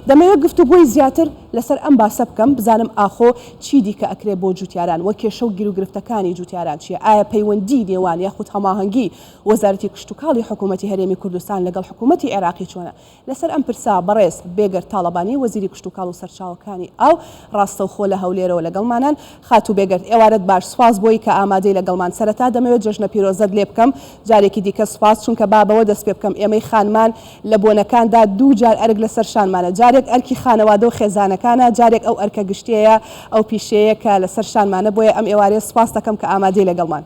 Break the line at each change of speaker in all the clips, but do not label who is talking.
دەمەوێت گفتوگۆی زیاتر لەسەر ئەم باسە بکەم بزانم ئاخۆ چی دیکە ئەکرێ بۆ جوتیاران وە کێشە و گیر و گرفتەکانی جوتیاران چیە ئایا پەیوەندی نێوان یاخود هەماهەنگی وەزارەتی کشتتوکاڵی حکوومەتی هەرێمی کوردستان لەگەڵ حکوومەتی عێراقی چۆنە لەسەر ئەم پرسا بەڕێز بێگەر تاڵەبانی وەزیری کشتتوکاڵ و سەرچاوەکانی ئەو ڕاستەوخۆ لە هەولێرەوە لەگەڵمانان خاتو بێگەرت ئێوارەت باش سواز بۆی کە ئامادەی لەگەڵمان سەرەتا دەمەوێت جەژنە پیرۆزەت لێ بکەم جارێکی دیکە سواز چونکە بابەوە دەست پێ بکەم ئێمەی خانمان لە بۆنەکاندا دوو جار ئەرگ لەسەر شانمانە جارێک ئەرکی خانەوادە و خێزانەکانە جارێک ئەو ئەرکە گشتەیە ئەو پیشەیە کە لەسەر شانمانە بۆیە ئەم ئێوارەیە سواز دەکەم کە ئامادەی لەگەڵمان.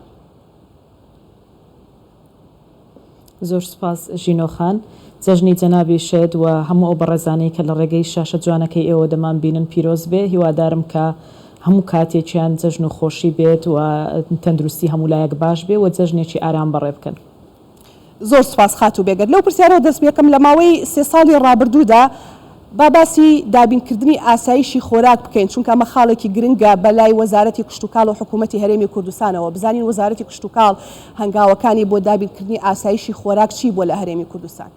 زۆر سپاس ژینۆخان جەژنی جەنابی شێد و هەموو ئەو بەڕێزانەی کە لە ڕێگەی شاشە جوانەکەی ئێوە دەمان بینن پیرۆز بێ هیوادارم کە هەموو کاتێکیان جەژن و خۆشی بێت و تەندروستی هەموو لایەک باش بێ و جەژنێکی ئارام بەڕێ بکەن.
زۆر سپاس خاتو بێگەر لەو پرسیارەوە دەست پێکەم لە ماوەی 3 ساڵی ڕابردوودا باسی دابینکردنی ئاسایشی خۆراک بکەین چونکە ئەمە خاڵێکی گرنگە بەلای وەزارەتی کشتتوکاڵ و حکوومەتی هەرێمی کوردستانەوە بزانین وەزارەتی کشتتوکاڵ هەنگاوەکانی بۆ دابینکردنی ئاسایشی خۆراک چی بۆ لە هەرێمی کوردستان.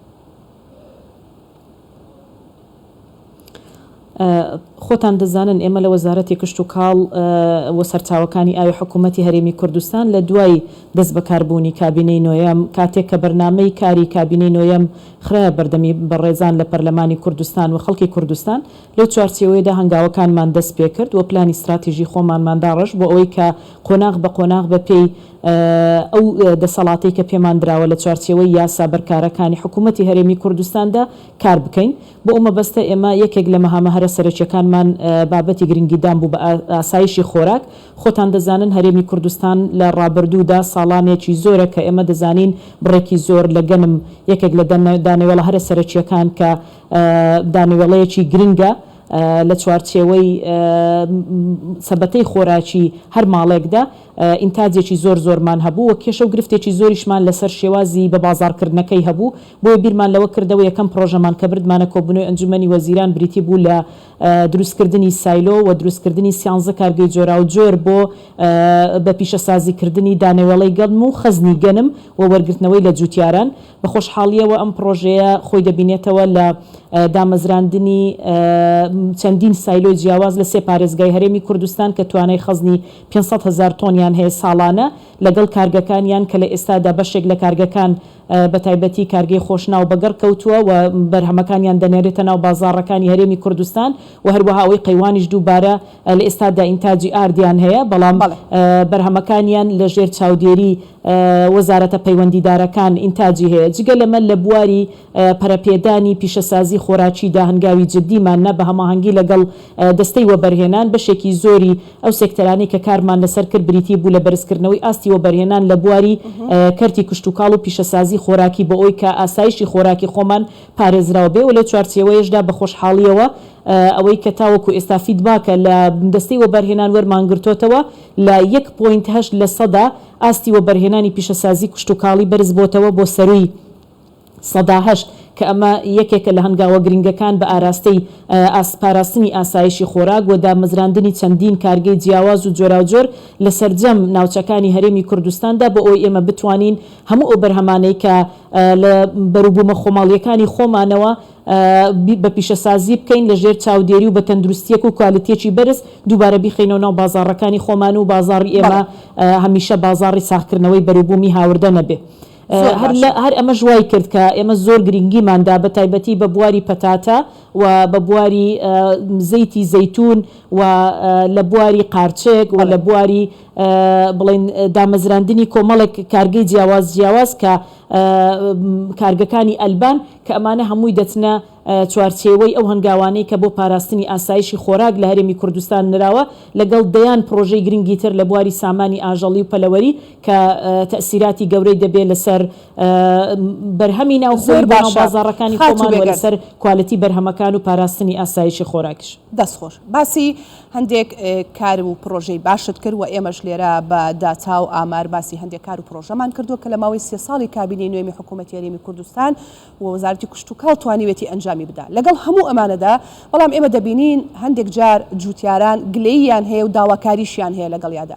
خۆتان دەزانن ئێمە لە وەزارەتی کشتتوکاڵ و سەرچاوەکانی ئاوی حکوومەتی هەرێمی کوردستان لە دوای دەست بەکاربوونی کابینەی نوێیەم کاتێک کە بەرنامەی کاری کابینەی نوێیەم خراە بەردەمی بەڕێزان لە پەرلەمانی کوردستان و خەڵکی کوردستان لەو چوارچێوەیەدا هەنگاوەکانمان دەست پێ کرد و پلانی استراتیژی خۆمانمان داڕژ بۆ ئەوەی کە قۆناغ بە قۆناغ بە پێی ئەو دەسەڵاتی کە پێمان دراوە لە چوارچێوەی یاسا بەرکارەکانی حکوومەتی هەرێمی کوردستاندا کار بکەین بۆ ئەمە بەستە ئێمە یەکێک لە مەهامەهرە سەرچیەکانمان بابەتی گرنگیدان بوو بە ئاسایشی خۆراک خۆتان دەزانن هەرێمی کوردستان لە ڕابردوودا ساڵانێکی زۆرە کە ئێمە دەزانین بڕێکی زۆر لە گەنم یەکێک لە دانەوێڵە هەرە سەرچیەکان کە دانەوێڵەیەکی گرنگە لە چوارچێوەی سەبەتەی خۆراکی هەر ماڵێکدا ئینتاجێکی زۆرمان هەبوو و کێشە و گرفتێکی زۆریشمان لەسەر شێوازی بە بازارکردنەکەی هەبوو بۆیە بیرمان لەوە کردەوە یەکەم پرۆژەمان کە بردمانە کۆبوونەوەی ئەنجومەنی وەزیران بریتی بوو لە دروستکردنی سایلۆ و دروستکردنی سیانزە کارگەی جۆرا و جۆر بۆ بە پیشەسازیکردنی دانەوێڵەی گەڵم و خەزنی گەنم و وەرگرتنەوەی لە جوتیاران بە خۆشحاڵیەوە ئەم پرۆژەیە خۆی دەبینێتەوە لە دامەزراندنی چەندین سایلۆی جیاواز لە 3 پارێزگای هەرێمی کوردستان کە توانای خەزنی 500,000 تۆنیان هەیە ساڵانە لەگەڵ کارگەکانیان کە لە ئێستادا بەشێک لە کارگەکان بە تایبەتی کارگەی خۆشنا و بەگەڕ کەوتووە و بەرهەمەکانیان دەنێرێتە ناو بازاڕەکانی هەرێمی کوردستان و هەروەها ئەوەی قەیوانیش دووبارە لە ئێستادا ئینتاجی ئاردیان هەیە بەڵام بەرهەمەکانیان لە ژێر چاودێری وەزارەتە پەیوەندیدارەکان ئینتاجی هەیە جگە لەمە لە بواری پەرەپێدانی پیشەسازی خۆراکیدا هەنگاوی جددیمانە بە هەماهەنگی لەگەڵ دەستەی وەبەرهێنان بەشێکی زۆری ئەو سێکتەرانی کە کارمان لەسەر کرد بریتی بوو لە بەرزکردنەوەی ئاستی وەبەرهێنان لە بواری کەرتی کشتتوکاڵ و پیشەسازی خۆراکی بە ئەوی کە ئاسایشی خۆراکی خۆمان پارێزراوە بێ و لە چوارچێوەیەشدا بە خۆشحاڵیەوە ئەوەی کە تاوەکو ئێستا فیدباکە لە دەستەی وەبەرهێنان وەرمانگرتوتەوە لە 1.8 لە سەدا ئاستی وەبەرهێنانی پیشەسازی کشتتوکاڵی بەرز بۆتەوە بۆ سەروی 108 کە ئەمە یەکێکە لە هەنگاوە گرنگەکان بە ئاراستەی پاراستنی ئاسایشی خۆراک و دامەزراندنی چەندین کارگەی جیاواز و جۆرا و جۆر لە سەرجەم ناوچەکانی هەرێمی کوردستاندا بۆ ئەوی ئێمە بتوانین هەموو ئەو بەرهەمانەی کە لە بەروبوومە خۆماڵیەکانی خۆمانەوە بە پیشەسازی بکەین لە ژێر چاودێری و بە تەندروستیەک و کوالیتیەکی بەرز دووبارە بیخینەوە ناو بازاڕەکانی خۆمان و بازاڕی ئێمە هەمیشە بازاڕی ساختکردنەوەی بەروبوومی هاوردە نەبێ. هەر ئەمە ژوای کرد کە ئێمە زۆر گرنگیماندا بە تایبەتی بە بواری پەتاتە و بە بواری زەیتی زەیتون و لە بواری قارچێک و لە بواری بڵێن دامەزراندنی کۆمەڵێک کارگەی جیاواز کە کارگەکانی ئەلبان کە ئەمانە هەمووی دەچنە چوارچێوەی ئەو هەنگاوانەی کە بۆ پاراستنی ئاسایشی خۆراک لە هەرێمی کوردستان نراوە لەگەڵ دەیان پرۆژەی گرنگی تر لە بواری سامانی ئاژەڵی و پەلەوەری کە تەسیراتی گەورەی دەبێت لەسەر بەرهەمی ناوخۆی بازاڕەکانی خۆمان و لەسەر کوالەتی بەرهەمەکان و پاراستنی ئاسایشی خۆراکش.
دەستخۆش باسی هەندێک کار و پرۆژەی باشت کرد و ئێمەش لێرە بە داتا و ئامار باسی هەندێک کار و پرۆژەمان کردووە کە لە ماوەی 3 ساڵی کابینەی نوێمی حکوومەتی هەرێمی کوردستان و وەزارەتی کشتتوکاڵ توانیوێتی ئەنجامی بدا لەگەڵ هەموو ئەمانەدا بەڵام ئێمە دەبینین هەندێک جار جوتیاران گلەییان هەیە و داواکاریشیان هەیە لەگەڵیادا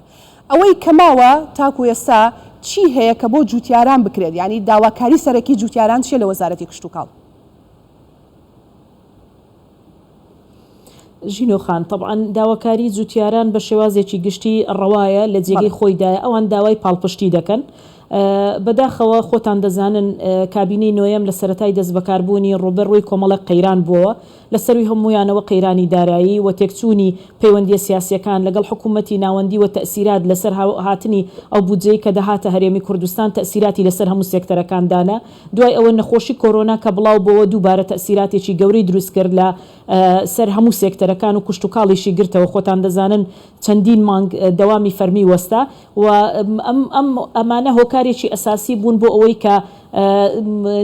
ئەوەی کەماوە تاکو ئێستا چی هەیە کە بۆ جوتیاران بکرێت یعنی داواکاری سەرەکی جوتیاران چیە لە وەزارەتی کشتتوکاڵ؟
ژینۆخان طبعاً داواکاری جوتیاران بە شێوازێکی گشتی ڕەوایە لە جێگەی خۆیدایە ئەوان داوای پاڵپشتی دەکەن بەداخەوە خۆتان دەزانن کابینەی نوێم لە سەرەتای دەست بەکاربوونی ڕوبەڕووی کۆمەڵک قەیران بووە لەسەروی هەمویانەوە قەیرانی دارایی و تێکچوونی پەیوەندیە سیاسیەکان لەگەڵ حکوومەتی ناوەندی و تەسیرات لەسەر هاتنی ئەو بودجەی کە دەهاتە هەرێمی کوردستان تەسیراتی لەسەر هەموو سێکتەرەکاندانە دوای ئەوە نەخۆشی کۆرۆنا کە بڵاو بۆەوە دووبارە تەسیراتێکی گەورەی دروست کرد لە سەر هەموو سێکتەرەکان و کوشت و کاڵیشی گرتەوە خۆتان دەزانن چەندین مانگ دەوامی فەرمی وەستا و ئەمانە هۆکارێکی ئەساسی بوون بۆ ئەوەی کە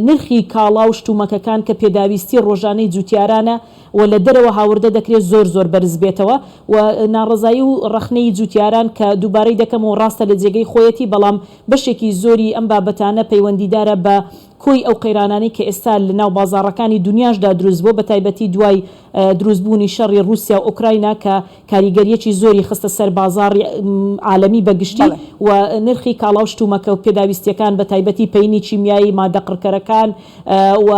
نرخی کاڵا و شتومەکەکان کە پێداویستی ڕۆژانەی جوتیارانە و لە دەرەوە هاوردە دەکرێت زۆر بەرز بێتەوە و ناڕزایی و ڕەخنەی جوتیاران کە دووبارەی دەکەمەوە ڕاستە لە جێگەی خۆیەتی بەڵام بەشێکی زۆری ئەم بابەتانە پەیوەندیدارە بە کۆی ئەو قەیرانانەی کە ئێستا لە ناو بازاڕەکانی دنیاشدا دروست بوو بە تایبەتی دوای دروستبوونی شەڕی رووسیا و ئوکراینا کە کاریگەریەکی زۆری خستە سەر بازاڕی عالەمی بەگشتی و نرخی کاڵا و شتومەکە و پێداویستیەکان بە تایبەتی پەینی چیمیایی مادە قڕکەرەکان و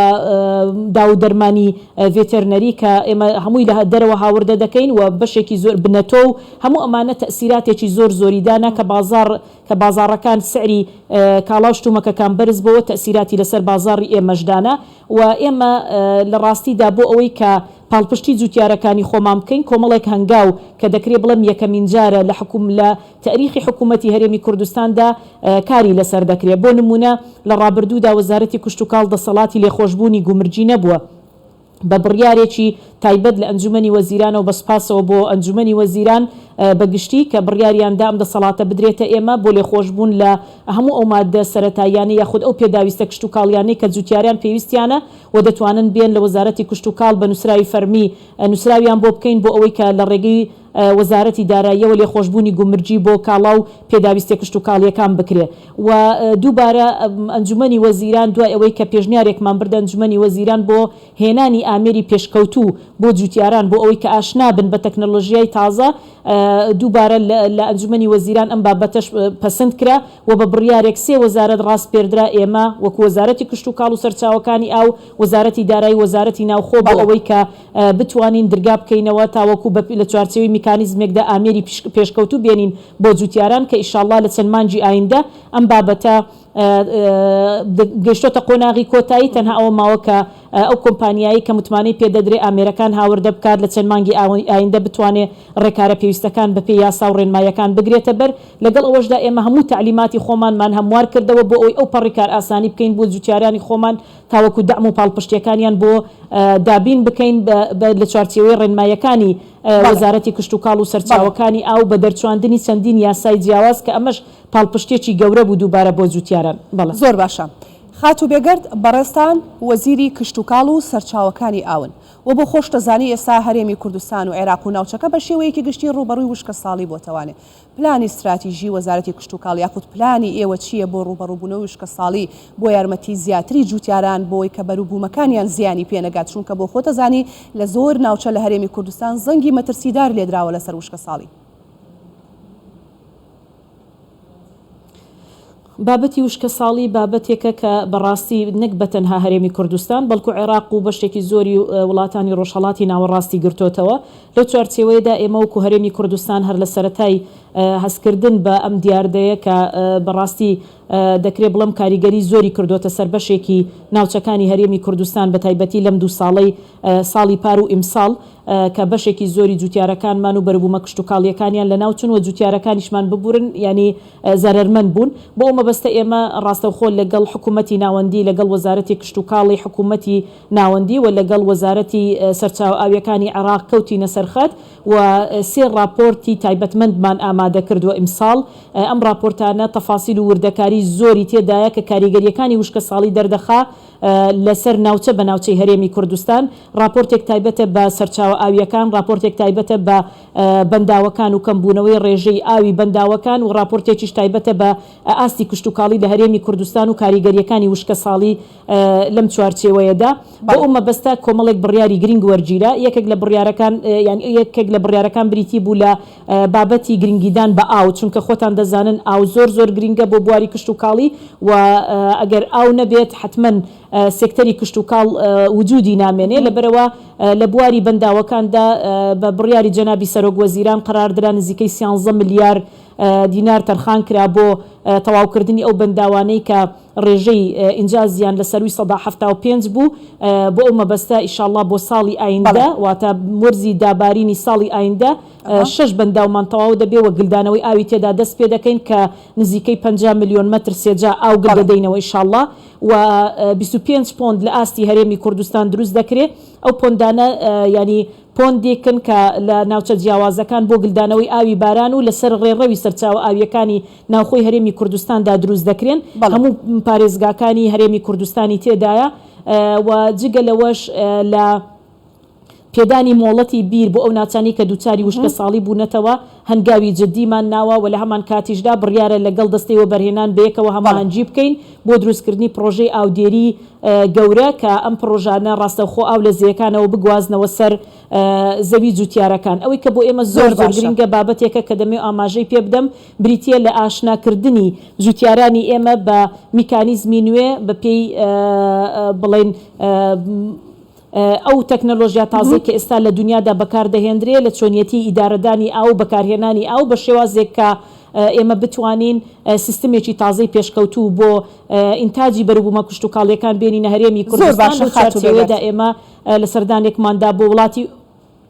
داو دەرمانی ڤێتێرنەری کە ئێمە هەمووی لە دەرەوە هاوردە دەکەین و بەشێکی زۆر بنەتۆ و هەموو ئەمانە تەسیراتێکی زۆریدانا کە بازاڕەکان سعری کاڵا و شتومەکەکان بەرز بەوە تەسیراتی لەسەر بازاڕی ئێمەشدانە و ئێمە لە ڕاستیدا بۆ ئەوەی کە پاڵپشتی جوتیارەکانی خۆمان بکەین کۆمەڵێک هەنگاو کە دەکرێت بڵێم یەکەمین جارە لە تاریخی حکوومەتی هەرێمی کوردستاندا کاری لەسەر دەکرێت بۆ نمونە لە ڕابردوودا وەزارەتی کوشت و کاڵ دەسەڵاتی لێخۆشببوونی گومرجی نەبووە بە بڕیارێکی تایبەت لە ئەنجومەنی وەزیرانەوە بەسپاسەوە بۆ ئەنجومەنی وەزیران بەگشتی کە بڕیاریاندا ئەم دەسەڵاتە بدرێتە ئێمە بۆ لێخۆشببوون لە هەموو ئەو مادە سەرەتاییانە یاخود ئەو پێداویستە کشت و کاڵیانەی کە جوتیاریان پێویستیانە و دەتوانن بێن لە وەزارەتی کشت و کاڵ بە نووسراوی فەرمی نووسراویان بۆ بکەین بۆ ئەوەی کە لە ڕێگەی وەزارەتی داراییەوە لێخۆشببوونی گومرجی بۆ کاڵا و پێداویستی کشت و کاڵیەکان بکرێ و دووبارە ئەنجومەنی وەزیران دوای ئەوەی کە پێشنیارێکمان بردە ئەنجومەنی وەزیران بۆ هێنانی ئامێری پێشکەوتوو بۆ جوتیاران بۆ ئەوەی کە ئاشنا بن بە تەکنەلۆژیای تازە دووبارە لە ئەنجومەنی وەزیران ئەم بابەتەش پەسەند کرا و بە بڕیارێک سێ وەزارەت ڕاست پێدرا ئێمە وەکو وەزارەتی کشت و کاڵ و سەرچاوەکانی ئاو وەزارەتی دارایی وەزارەتی ناوخۆ بۆ ئەوەی کە بتوانین دەرگا بکەینەوە تاوەکو لە چوارچێوەی میکانیزمێکدا ئامێری پێشکەوتوو بێنین بۆ جوتیاران کە ئیشاڵڵا لە چەند مانگی ئایندە ئەم بابەتە گەیشتۆتە قۆناغی کۆتایی تەنها ئەوە ماوەکە ئەو کۆمپانیایی کە متمانەی پێدەدرێ ئامێرەکان هاوردە بکات لە چەند مانگی ئایندە بتوانێت ڕێکارە پێویستەکان بەپێی یاسا و ڕێنمایەکان بگرێتە بەر لەگەڵ ئەوەشدا ئێمە هەموو تعلیماتی خۆمانمان هەموار کردەوە بۆ ئەوەی ئەو پەڕێکار ئاسانی بکەین بۆ جوتیارانی خۆمان تاوەکو دەعم و پاڵپشتیەکانیان بۆ دابین بکەین لە چوارچێوەی ڕێنمایەکانی وەزارەتی کشت و کاڵ و سەرچاوەکانی ئاو بە دەرچواندنی چەندین یاسای جیاواز کە ئەمەش پاڵپشتێکی گەورە بوو دووبارە بۆ جوتیاران
زۆر باشە خات و بێگەرد بەڕێستان وەزیری کشت و کاڵ و سەرچاوەکانی ئاون و بۆ خۆش دەزانی ئێستا هەرێمی کوردستان و عێراق و ناوچەکە بە شێوەیەکی گشتی ڕوبەڕووی وشکە ساڵی بۆتەوانێت پلانی استراتیژی وەزارەتی کشت و کاڵ یاخود پلانی ئێوە چییە بۆ ڕوبەڕووبوونەوەی وشکە ساڵی بۆ یارمەتی زیاتری جوتیاران بۆی کە بەرووبوومەکانیان زیانی پێنەگات چونکە بۆ خۆ دەزانی لە زۆر ناوچە لە هەرێمی کوردستان زەنگی مەترسیدار لێدراوە لەسەر وشکە ساڵی
بابەتی وشکە ساڵی بابەتێکە کە بەڕاستی نەک بەتەنها هەرێمی کوردستان بەڵکو عێراق و بەشتێکی زۆری وڵاتانی ڕۆژهەڵاتی ناوەڕاستی گرتوتەوە لەو چوارچێوەیەدا ئێمە وەکو هەرێمی کوردستان هەر لە سەرەتای هەستکردن بە ئەم دیاردەیە کە بەڕاستی دەکرێت بڵم کاریگەری زۆری کردوتە سەر بەشێکی ناوچەکانی هەرێمی کوردستان بە تایبەتی لەم دوو ساڵەی ساڵی پار و ئیمساڵ کە بەشێکی زۆری جوتیارەکانمان و بەرەبوومە کشت و کاڵیەکانیان لە ناوچون و جوتیارەکانیشمان ببورن ینی زەرەرمەند بوون بۆ ئەمە بەستە ئێمە ڕاستەوخۆ لەگەڵ حکوومەتی ناوەندی لەگەڵ وەزارەتی کشت و کاڵی حکوومەتی ناوەندی و لەگەڵ وەزارەتی سەرچاو ئاویەکانی عێراق کەوتینە سەرخەت و سێ راپۆرتی تایبەتمەندمان ئامادە کردووە ئیمساڵ ئەم راپۆرتانە تەفاسیل و وردەکاری زۆری تێدایە کە کاریگەریەکانی وشکە ساڵی دەردەخا لەسەر ناوچە بە ناوچەی هەرێمی کوردستان راپۆرتێک تایبەتە بە سەرچاوە ئاویەکان راپۆرتێک تایبەتە بە بەنداوەکان و کەمبوونەوەی ڕێژەی ئاوی بەنداوەکان و راپۆرتێکیش تایبەتە بە ئاستی کشت و کاڵی لە هەرێمی کوردستان و کاریگەریەکانی وشکە ساڵی لەم چوارچێوەیەدا بۆ ئەمە بەستە کۆمەڵێک بڕیاری گرنگ وەرگیرە یەکێک لە بڕیارەکان بریتی بوو لە بابەتی گرنگیدان بە ئاو چونکە خۆتان دەزانن ئاو زۆر گرنگە بۆ بواری کشت و کاڵی و ئەگەر ئاو نەبێت حتمما سێکتەری کشت و کاڵ وجودی نامێنێ لەبەرەوە لە بواری بەنداوەکاندا بە بڕیاری جەنابی سەرۆک وەزیران قەراردرا نزیکەی 13 ملیار دینار تەرخان کرا بۆ تەواوکردنی ئەو بەنداوانەی کە ڕێژەی ئینجازیان لە سەروی 175 بوو بۆ ئەو مەبەستە ئیشاءالله بۆ ساڵی ئایندە واتە وەرزی دابارینی ساڵی ئایندە 6 بەنداومان تەواو دەبێ وە گلدانەوەی ئاوی تێدا دەست پێ دەکەین کە نزیکەی 50 میلیۆن مەتر سێجا ئاو گل دەدەینەوە ئیشاءالله و 25 پۆند لە ئاستی هەرێمی کوردستان دروست دەکرێت ئەو پۆندانە ینی پۆندێکن کە لە ناوچە جیاوازەکان بۆ گلدانەوەی ئاوی باران و لەسەر ڕێڕەوی سەرچاوە ئاویەکانی ناوخۆی هەرێمی کوردستاندا دروست دەکرێن هەموو پارێزگاکانی هەرێمی کوردستانی تێدایە و جگە لەوەش لە پێدانی مۆڵەتی بیر بۆ ئەو ناچانی کە دووچاری وشکە ساڵی بوونەتەوە هەنگاوی جددیمان ناوە و لە هەمان کاتیشدا بڕیارە لەگەڵ دەستەی وەبەرهێنان بەیەکەوە هەماهەنگی بکەین بۆ دروستکردنی پرۆژەی ئاودێری گەورە کە ئەم پرۆژانە ڕاستەوخۆ ئاو لە زیەکانەوە بگوازنەوە سەر زەوی جوتیارەکان ئەوەی کە بۆ ئێمە زۆر گرنگە بابەتێکە کە دەمێ ئاماژەی پێ بدەم بریتە لە ئاشناکردنی جوتیارانی ئێمە بە میکانیزمی نوێ بە پێی بڵێن ئەو تەکنەلۆژیا تازەی کە ئێستا لە دنیادا بەکاردەهێنرێ لە چۆنیەتی ئیدارەدانی ئاو بەکارهێنانی ئاو بە شێوازێک کە ئێمە بتوانین سیستمێکی تازەی پێشکەوتوو بۆ ئینتاجی بەروبوومە کشت و کاڵیەکان بێنینە هەرێمی کوردستان لە چارچێوەیەدا ئێمە لە سەردانێکماندا بۆ وڵاتی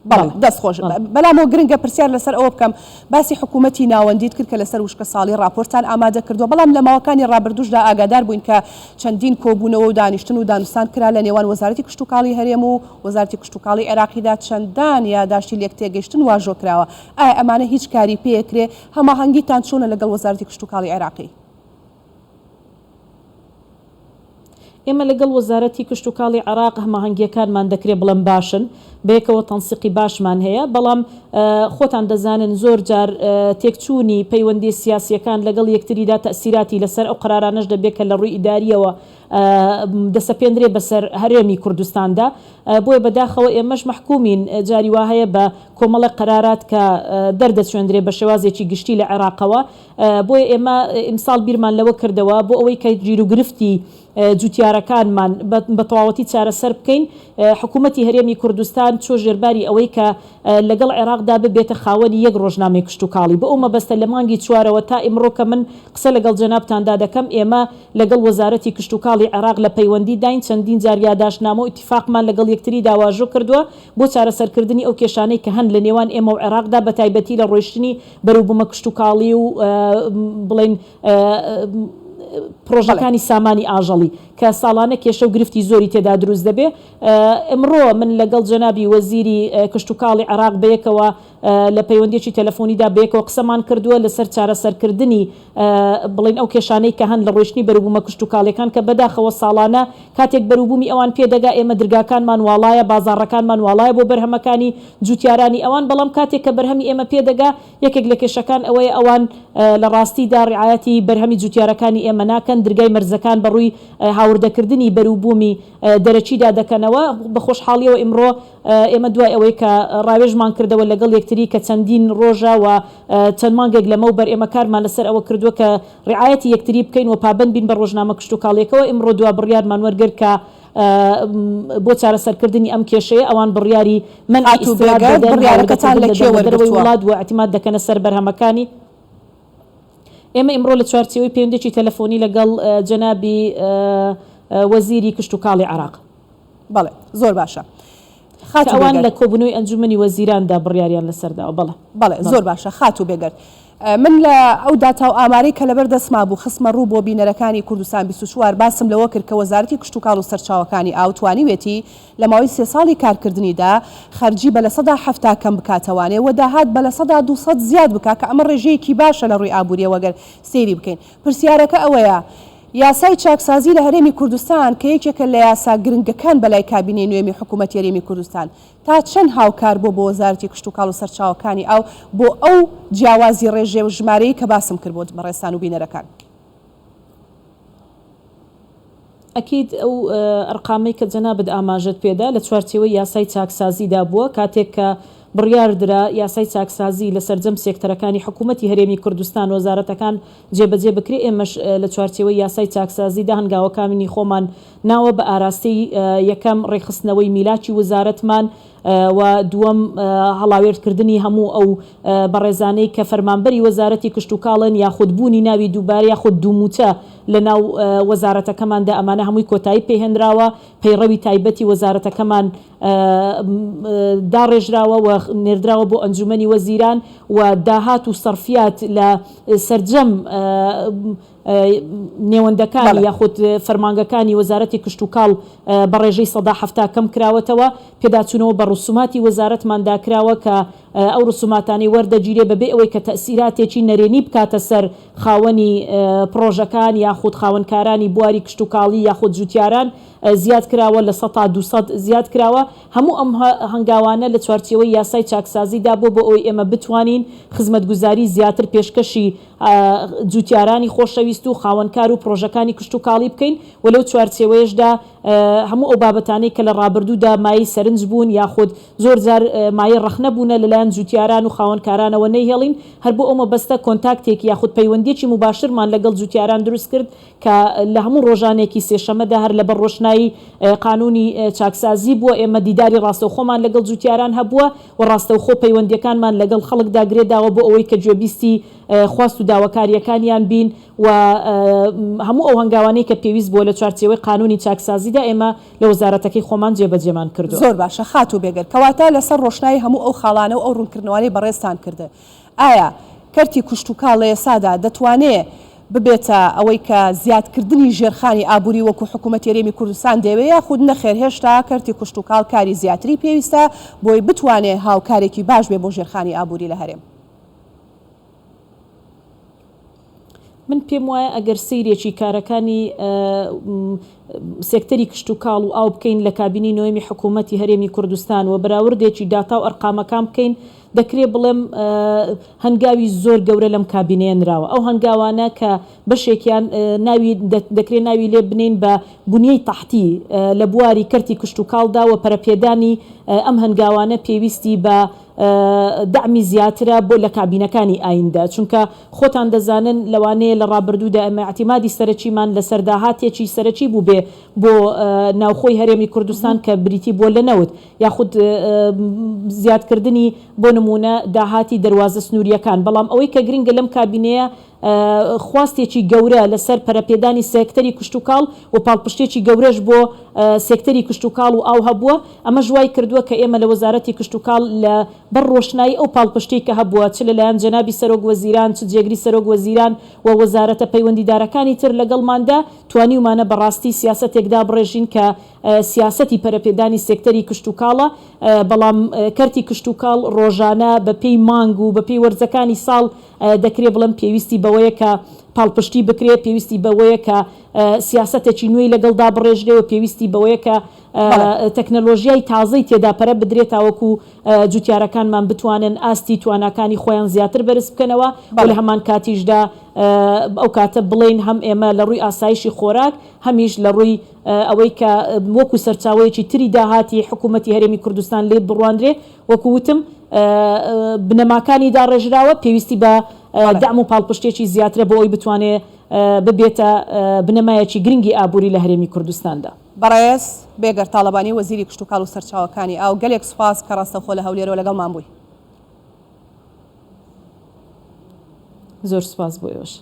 دەستخۆش بەلامەوە گرنگە پرسیار لەسەر ئەوە بکەم باسی حکوومەتی ناوەندیت کرد کە لەسەر وشکە ساڵی راپۆرتان ئامادە کردووە بەڵام لە ماوەکانی ڕابردوشدا ئاگادار بووین کە چەندین کۆبوونەوە و دانیشتن و دانوستان کرا لە نێوان وەزارەتی کشت و کاڵی هەرێم و وەزارەتی کشت و کاڵی عێراقیدا چەندان یاداشتی لێک تێگەیشتن واژۆ کراوە ئایا ئەمانە هیچ کاری پێکرێ هەماهەنگیتان چۆنە لەگەڵ وەزارەتی کشت و کاڵی عێراقی
ئێمە لەگەڵ وەزارەتی کشت و کاڵی عێراق هەماهەنگیەکانمان دەکرێت بڵم باشن بەیەکەوە تەنسیقی باشمان هەیە بەڵام خۆتان دەزانن زۆر جار تێکچوونی پەیوەندی سیاسیەکان لەگەڵ یەکتریدا تەسیراتی لەسەر ئەو قرارانەش دەبێت کە لە ڕووی ئیداریەوە دەسەپێندرێ بەسەر هەرێمی کوردستاندا بۆیە بەداخەوە ئێمەش محکومین جاری وا هەیە بە کۆمەڵە قرارات کە دەردەچێندرێ بە شێوازێکی گشتی لە عێراقەوە بۆیە ئێمە ئیمساڵ بیرمان لەوە کردەوە بۆ ئەوەی کە گیر و گرفتی جوتیارەکانمان بە تەواوەتی چارەسەر بکەین حکوومەتی هەرێمی کوردستان چۆ ژێرباری ئەوەی کە لەگەڵ عێراقدا ببێتە خاوەنی یەک ڕۆژنامەی کشت و کاڵی بە ئەو مەبەستە لە مانگی چوارەوە تا ئیمڕۆ کە من قسە لەگەڵ جەنابتاندا دەکەم ئێمە لەگەڵ وەزارەتی کشت و کاڵی عێراق لە پەیوەندی داین چەندین جار یاداشنامە و ئیتیفاقمان لەگەڵ یەکتری داواژۆ کردووە بۆ چارەسەرکردنی ئەو کێشانەی کە هەن لە نێوان ئێمە و عێراقدا بە تایبەتی لە ڕۆیشتنی بەروبوومە کشت و کاڵی و بڵێن پرۆژەکانی سامانی ئاژەڵی کە ساڵانە کێشە و گرفتی زۆری تێدا دروست دەبێ ئەمڕۆ من لەگەڵ جەنابی وەزیری کشت و کاڵی عێراق بەیەکەوە لە پەیوەندیەکی تەلەفۆنیدا بەیەکەوە قسەمان کردووە لەسەر چارەسەرکردنی بڵێن ئەو کێشانەی کە هەن لە ڕۆیشتنی بەروبوومە کشت و کاڵیەکان کە بەداخەوە ساڵانە کاتێک بەروبوومی ئەوان پێدەگا ئێمە دەرگاکانمان واڵایە بازاڕەکانمان واڵایە بۆ بەرهەمەکانی جوتیارانی ئەوان بەڵام کاتێک کە بەرهەمی ئێمە پێدەگا یەکێک لە کێشەکان ئەوەیە ئەوان لە ڕاستیدا ڕعایەتی بەرهەمی جوتیارەکانی ئێمە ناکەن درگای مەرزەکان بەڕووی هاوردەکردنی بەروبوومی دەرەچیدا دەکەنەوە بە خۆشحاڵیەوە ئیمڕۆ ئێمە دوای ئەوەی کە ڕاوێژمان کردەوە لەگەڵ یەکتری کە چەندین ڕۆژە و چەند مانگێک لەمەوبەر ئێمە کارمان لەسەر ئەوە کردووە کە ڕعایەتی یەکتری بکەین و پابند بین بە ڕۆژنامە کشت و کاڵیەکەوە ئیمڕۆ دوا بڕیارمان وەرگرت کە بۆ چارەسەرکردنی ئەم کێشەیە ئەوان بڕیاری من
بڕیارەکەتان لە کێوەرگرتووە
وڵات و اعتماد دەکەنە سەر بەرهەمەکانی ئێمە ئیمڕۆ لە چوارچێوەی پەیوەندیی تەلەفۆنی لەگەڵ جەنابی وەزیری کشت و کاڵی عێراق
بەڵێ زۆر باشە
ئەوان لە کۆبوونەوەی ئەنجومەنی وەزیراندا بڕیاریان لەسەرداوە
بەڵێ زۆر باشە خات و بێگەرت من لە ئەو داتا و ئامارەی کە لەبەر دەستما بوو خستمە ڕوو بۆ بینەرەکانی کوردستان 24 باسم لەوە کرد کە وەزارەتی کشت و کاڵ و سەرچاوەکانی ئاو توانیوێتی لە ماوەی 3 ساڵی کارکردنیدا خەرجی بە لە 170 کەم بکاتەوانێ و داهات بە لە 200 زیاد بکات کە ئەمە ڕێژەیەکی باشە لە ڕووی ئابووریە وەگەر سەیری بکەین پرسیارەکە ئەوەیە یاسای چاکسازی لە هەرێمی کوردستان کە یەکێکە لە یاسا گرنگەکان بەلای کابینەی نوێمی حکوومەتی هەرێمی کوردستان تا چەند هاوکار بۆ وەزارەتی کشت و کاڵ و سەرچاوەکانی ئاو بۆ ئەو جیاوازی ڕێژێ و ژمارەی کە باسم کرد بۆ بەڕێستان و بینەرەکان
ئەکید ئەو ئەرقامەی کە جەنابەت ئاماژەت پێدا لە چوارچێوەی یاسای چاکسازیدا بووە کاتێک کە بڕیاردرا یاسای چاکسازی لە سەرجەم سێکتەرەکانی حکوومەتی هەرێمی کوردستان وەزارەتەکان جێبەجێ بکرێ. ئێمەش لە چوارچێوەی یاسای چاکسازیدا هەنگاوەکانی خۆمان ناوە بە ئاراستەی یەکەم ڕێخستنەوەی میلاکی وەزارەتمان و دووەم هەڵاوێردکردنی هەموو ئەو بەڕێزانەی کە فەرمانبەری وەزارەتی کشتتوکاڵن یاخودبوونی ناوی دووبارە یاخود دووموچە لە ناو وەزارەتەکەماندا ئەمانە هەمووی کۆتایی پێهێنراوە پەیڕەوی تایبەتی وەزارەتەکەمان داڕێژراوە و نێردراوە بۆ ئەنجومەنی وەزیران و داهات و سەرفیات لە سەرجەم نێوەندەکانی یاخود فەرمانگەکانی وەزارەتی کشتتوکاڵ بە ڕێژەی 170 کەم کراوەتەوە پێداچوونەوە بە ڕسوماتی وەزارەتماندا کراوە کە ئەو ڕسوماتانی وەردەگیرێ بەبێ ئەوەی کە تەسیراتێکی نەرێنی بکاتە سەر خاوەنی پرۆژەکان یاخود خاوەنکارانی بواری کشتتوکاڵی یاخود جوتیاران زیاد کراوە لە 100 زیاد کراوە. هەموو ئەم هەنگاوانە لە چوارچێوەی یاسای چاکسازیدا بۆ ئەوی ئێمە بتوانین خزمەتگوزاری زیاتر پێشکەشی جوتیارانی خۆشەویست و خاوەنکار و پرۆژەکانی کشتتوکاڵی بکەین و لەو چوارچێوەیەشدا هەموو ئەو بابەتانەی کە لە ڕابردوودا مای سەرنج بوون یاخود زۆر جار مای ڕەخنە بوونە لەلایەن جوتیاران و خاوەنکارانەوە نەیهێڵین هەر بۆ ئەومە بەستە کۆنتاکتێک یاخود پەیوەندیەکی مباشرمان لەگەڵ جوتیاران دروست کرد کە لە هەموو ڕۆژانێکی سێشەمەدا هەر لەبەر ڕۆشنایی قانونی چاکسازی بووە ئێمە دیداری ڕاستەوخۆمان لەگەڵ جوتیاران هەبووە و ڕاستەوخۆ پەیوەندیەکانمان لەگەڵ خەڵکدا گرێداوە بۆ ئەوەی کە گوێبیستی خواست و داواکاریەکانیان بین و هەموو ئەو هەنگاوانەی کە پێویست بۆ لە چوارچێوەی قانونی چاکسازیدا ئێمە لە وەزارەتەکەی خۆمان جێبەجێمان کردو.
زۆر باشە خات و بێگەر کەواتە لەسەر ڕۆشنایی هەموو ئەو خاڵانە و ئەو ڕوونکردنەوەی بەڕێستان کردە. ئایا کەرتی کشتتوکاڵ لە ئێسادا دەتوانێت ببێتە ئەوەی کە زیادکردنی ژێرخانی ئابووری وەکو حکوومەتی هەرێمی کوردستان دەوێت یاخود نەخێر هێشتا کەرتی کشتتوکاڵ کاری زیاتری پێویستە بۆی بتوانێت هاوکارێکی باش بێ بۆ ژێرخانی ئابووری لە هەرێم؟
من پێم وایە ئەگەر سەیرێکی کارەکانی سێکتەری کشتتوکاڵ و ئاو بکەین لە کابینی نوێمی حکوومەتی هەرێمی کوردستان و بەراوردێکی داتا و ئەرقامەکان بکەین دەکرێت بڵێم هەنگاوی زۆر گەورە لەم کابینێنراوە. ئەو هەنگاوانە کە بەشێکیان دەکرێت ناوی لێ بنین بە بنیەی تەحتی لە بواری کەرتی کشتتوکاڵدا و پەرەپێدانی ئەم هەنگاوانە پێویستی بە دعمی زیاترە بۆ لە کابینەکانی ئایندا چونکە خۆتان دەزانن لەوانەیە لە ڕابردوودا ئەمە اعتیمادی سەرەکیمان لە سەرداهاتێکی سەرەکی بوو بێ بۆ ناوخۆی هەرێمی کوردستان کە بریتی بۆ لەنەوت یاخود زیادکردنی بۆ نمونە داهاتی دەواازە سنووریەکان بەڵام ئەوەی کە گرنگە لەم کابینەیە خواستێکی گەورە لەسەر پەرەپێدانی سێکتەری کشتتوکاڵ و پاڵپشتێکی گەورەش بۆ سێکتەری کشتتوکاڵ و ئاو هەبووە ئەمە ژوای کردووە کە ئێمە لە وەزارەتی کشتتوکاڵ لە بەر ڕۆشنایی ئەو پاڵپشتەی کە هەبووە چ لەلایەن جەنابی سەرۆک وەزیران چ جێگری سەرۆک وەزیران و وەزارەتە پەیوەندیدارەکانی تر لەگەڵماندا توانیومانە بەڕاستی سیاسەتێکدا بڕێژین کە سیاسەتی پەرەپێدانی سێکتەری کشتتوکاڵە بەڵام کەرتی کشتتوکاڵ ڕۆژانە بە پێی مانگ و بە پێی وەرزەکانی ساڵ دەکرێت بڵم پێویستی بەوەیە کە پاڵپشتی بکرێت پێویستی بەوەیە کە سیاسەتێکی نوێی لەگەڵدا بڕێژرێەوە پێویستی بەوەیە کە تەکنەلۆژیای تازەی تێدا پەرە بدرێت تاوەکو جوتیارەکانمان بتوانن ئاستی تواناکانی خۆیان زیاتر بەرز بکەنەوە لە هەمان کاتیشدا ئەو کاتە بڵێن هەم ئێمە لە ڕووی ئاسایشی خۆراک هەمیش لە ڕووی ئەوەی کە وەکو سەرچاوەیەکی تری داهاتی حکوومەتی هەرێمی کوردستان لێ بڕواندرێ وەکووتم بنەماکانی داڕێژراوە پێویستی بە دام و پاڵپشتێکی زیاترە بۆ ئەوی بتوانێت ببێتە بنەمایەکی گرنگی ئابووری لە هەرێمی کوردستاندا.
بەڕێز بێگەر تاڵەبانی وەزیری کشتتوکاڵ و سەرچاوەکانی ئاو گەلێک سوپاس کە ڕاستەخۆ لە هەولێرەوە لەگەڵمان بووی.
زۆر سوپاس بۆ ئێوەش.